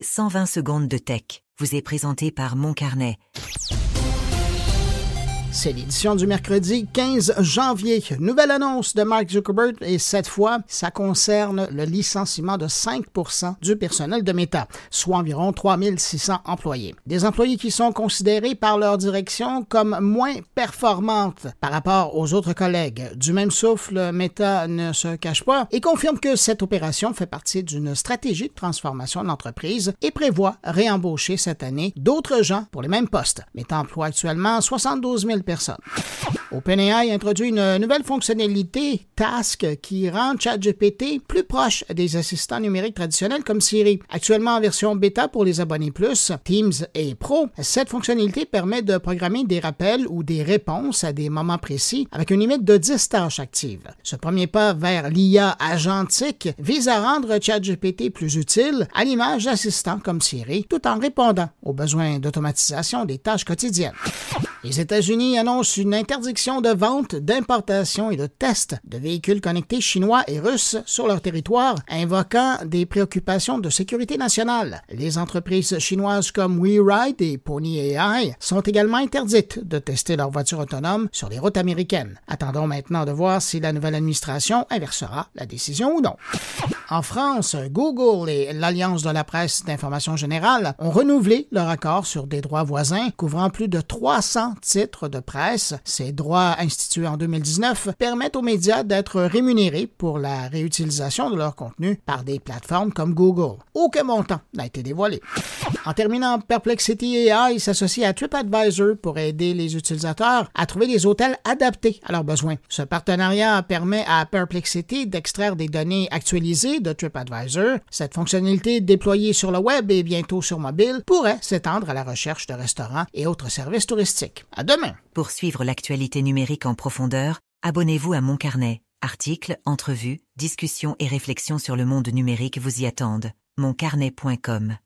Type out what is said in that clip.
120 secondes de tech vous est présenté par Mon Carnet. C'est l'édition du mercredi 15 janvier. Nouvelle annonce de Mark Zuckerberg et cette fois, ça concerne le licenciement de 5% du personnel de Meta, soit environ 3600 employés. Des employés qui sont considérés par leur direction comme moins performantes par rapport aux autres collègues. Du même souffle, Meta ne se cache pas et confirme que cette opération fait partie d'une stratégie de transformation de l'entreprise et prévoit réembaucher cette année d'autres gens pour les mêmes postes. Meta emploie actuellement 72 000 personnes. OpenAI introduit une nouvelle fonctionnalité Task qui rend ChatGPT plus proche des assistants numériques traditionnels comme Siri. Actuellement en version bêta pour les abonnés Plus, Teams et Pro, cette fonctionnalité permet de programmer des rappels ou des réponses à des moments précis avec une limite de 10 tâches actives. Ce premier pas vers l'IA agentique vise à rendre ChatGPT plus utile à l'image d'assistants comme Siri tout en répondant aux besoins d'automatisation des tâches quotidiennes. Les États-Unis annoncent une interdiction de vente, d'importation et de test de véhicules connectés chinois et russes sur leur territoire, invoquant des préoccupations de sécurité nationale. Les entreprises chinoises comme WeRide et Pony.ai sont également interdites de tester leurs voitures autonomes sur les routes américaines. Attendons maintenant de voir si la nouvelle administration inversera la décision ou non. En France, Google et l'Alliance de la presse d'information générale ont renouvelé leur accord sur des droits voisins couvrant plus de 300 titres de presse. Ces droits institués en 2019 permettent aux médias d'être rémunérés pour la réutilisation de leur contenu par des plateformes comme Google. Aucun montant n'a été dévoilé. En terminant, Perplexity AI s'associe à TripAdvisor pour aider les utilisateurs à trouver des hôtels adaptés à leurs besoins. Ce partenariat permet à Perplexity d'extraire des données actualisées de TripAdvisor. Cette fonctionnalité déployée sur le web et bientôt sur mobile pourrait s'étendre à la recherche de restaurants et autres services touristiques. À demain! Pour suivre l'actualité numérique en profondeur, abonnez-vous à Mon Carnet. Articles, entrevues, discussions et réflexions sur le monde numérique vous y attendent. moncarnet.com